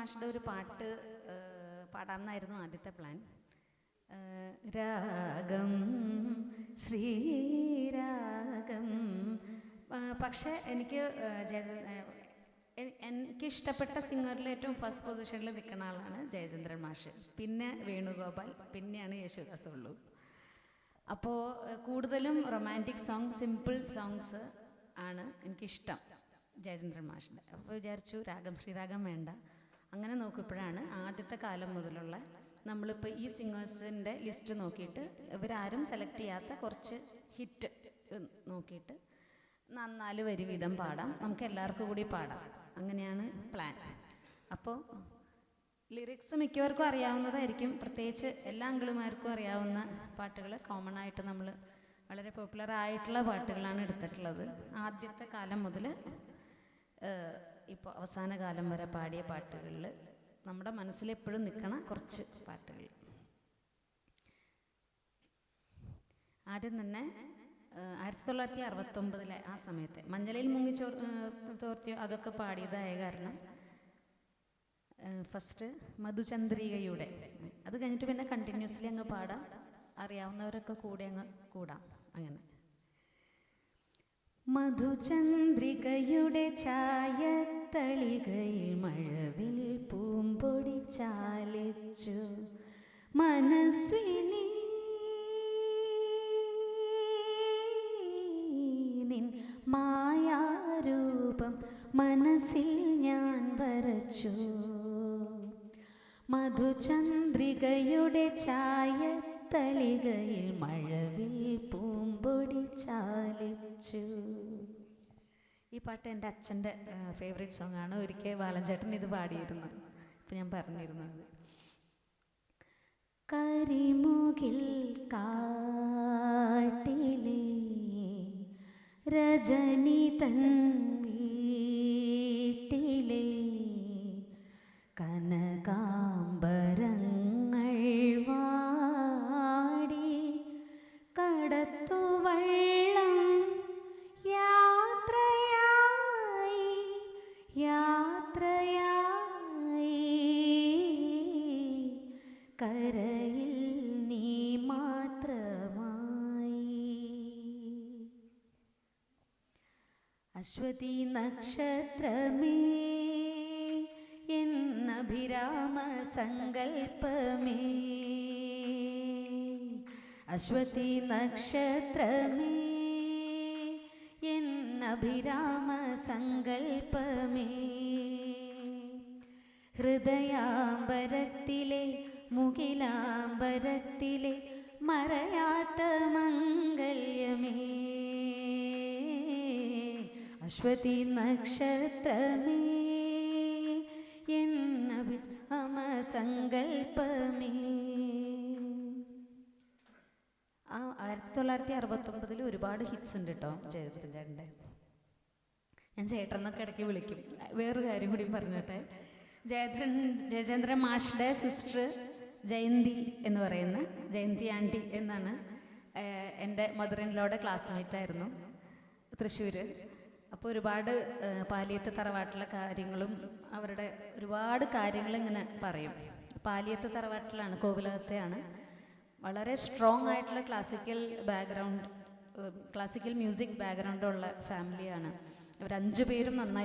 മാഷിൻ്റെ ഒരു പാട്ട് പാടാമെന്നായിരുന്നു ആദ്യത്തെ പ്ലാൻ. രാഗം ശ്രീരാഗം. പക്ഷേ എനിക്കിഷ്ടപ്പെട്ട സിംഗറിൽ ഏറ്റവും ഫസ്റ്റ് പൊസിഷനിൽ നിൽക്കുന്ന ആളാണ് ജയചന്ദ്രൻ മാഷ്, പിന്നെ വേണുഗോപാൽ, പിന്നെയാണ് യേശുദാസ് ഉള്ളൂ. അപ്പോൾ കൂടുതലും റൊമാൻറ്റിക് സോങ്സ്, സിമ്പിൾ സോങ്സ് ആണ് എനിക്കിഷ്ടം ജയചന്ദ്രൻ മാഷിൻ്റെ. അപ്പോൾ വിചാരിച്ചു രാഗം ശ്രീരാഗം വേണ്ട. അങ്ങനെ നോക്കിയപ്പോഴാണ് ആദ്യത്തെ കാലം മുതലുള്ള നമ്മളിപ്പോൾ ഈ സിംഗേഴ്സിൻ്റെ ലിസ്റ്റ് നോക്കിയിട്ട് ഇവരാരും സെലക്ട് ചെയ്യാത്ത കുറച്ച് ഹിറ്റ് നോക്കിയിട്ട് 4 വരി വീതം പാടാം, നമുക്ക് എല്ലാവർക്കും കൂടി പാടാം. അങ്ങനെയാണ് പ്ലാൻ. അപ്പോൾ ലിറിക്സ് മിക്കവർക്കും അറിയാവുന്നതായിരിക്കും, പ്രത്യേകിച്ച് എല്ലാ അങ്കിളുമാർക്കും അറിയാവുന്ന പാട്ടുകൾ കോമൺ ആയിട്ട് നമ്മൾ വളരെ പോപ്പുലർ ആയിട്ടുള്ള പാട്ടുകളാണ് എടുത്തിട്ടുള്ളത്. ആദ്യത്തെ കാലം മുതൽ ഇപ്പോൾ അവസാന കാലം വരെ പാടിയ പാട്ടുകളിൽ നമ്മുടെ മനസ്സിലെപ്പോഴും നിൽക്കണ കുറച്ച് പാട്ടുകൾ. ആദ്യം തന്നെ 1969 ആ സമയത്തെ മഞ്ഞളിൽ മുങ്ങി തോർത്തിയോ അതൊക്കെ പാടിയതായ കാരണം ഫസ്റ്റ് മധുചന്ദ്രികയുടെ, അത് കഴിഞ്ഞിട്ട് പിന്നെ കണ്ടിന്യൂസ്ലി അങ്ങ് പാടാം, അറിയാവുന്നവരൊക്കെ കൂടെ അങ്ങ് കൂടാം. അങ്ങനെ മധുചന്ദ്രികയുടെ ചായത്തളികയിൽ മഴവിൽ പൂമ്പൊടി ചാലിച്ചു മനസ്വിനി നിൻ മായാരൂപം മനസ്സിൽ ഞാൻ വരച്ചു. മധുചന്ദ്രികയുടെ ചായത്തളികയിൽ മഴവിൽ പൂമ്പൊടി ചാലിച്ചു. ഈ പാട്ട് എൻ്റെ അച്ഛൻ്റെ ഫേവറേറ്റ് സോങ് ആണ്. ഒരിക്കൽ ബാലൻചേട്ടൻ ഇത് പാടിയിരുന്നു, ഇപ്പം ഞാൻ പറഞ്ഞിരുന്നത്. കരിമുകിൽ കാട്ടിലെ രജനി തൻ വീട്ടിലെ കനകാംബരങ്ങൾ വാടി കടത്തുവള്ളം യാത്രയായി കരയിൽ നീ മാത്രമായി. അശ്വതി നക്ഷത്രമേ എന്നഭിരാമ സങ്കൽപ്പമേ, അശ്വതി നക്ഷത്രമേ എന്നഭിരാമ സങ്കൽപ്പമേ, ഹൃദയാംബരത്തിലെ മുകിലാംബരത്തിലെ മറയാത്ത മംഗല്യമേ, അശ്വതി നക്ഷത്രമേ എന്നഭിരാമ സങ്കൽപ്പമേ. 1969 ഒരുപാട് ഹിറ്റ്സ് ഉണ്ട് കേട്ടോ ജയചന്ദ്രൻ ചേട്ടൻ്റെ. ഞാൻ ചേട്ടനൊക്കെ ഇടയ്ക്ക് വിളിക്കും. വേറൊരു കാര്യം കൂടി പറഞ്ഞോട്ടെ, ജയചന്ദ്രൻ മാഷിൻ്റെ സിസ്റ്റർ ജയന്തി എന്ന് പറയുന്ന, ജയന്തി ആൻറ്റി എന്നാണ്, എൻ്റെ മദർ ഇൻ ലോയുടെ ക്ലാസ്മേറ്റ് ആയിരുന്നു തൃശ്ശൂർ. അപ്പോൾ ഒരുപാട് പാലിയത്ത് തറവാട്ടിലെ കാര്യങ്ങളും അവരുടെ ഒരുപാട് കാര്യങ്ങൾ ഇങ്ങനെ പറയും. പാലിയത്ത് തറവാട്ടിലാണ്, കോവിലകത്തെയാണ്. വളരെ സ്ട്രോങ് ആയിട്ടുള്ള ക്ലാസിക്കൽ മ്യൂസിക് ബാക്ക്ഗ്രൗണ്ടുള്ള ഫാമിലിയാണ്. ഇവർ 5 പേരും നന്നായിട്ട്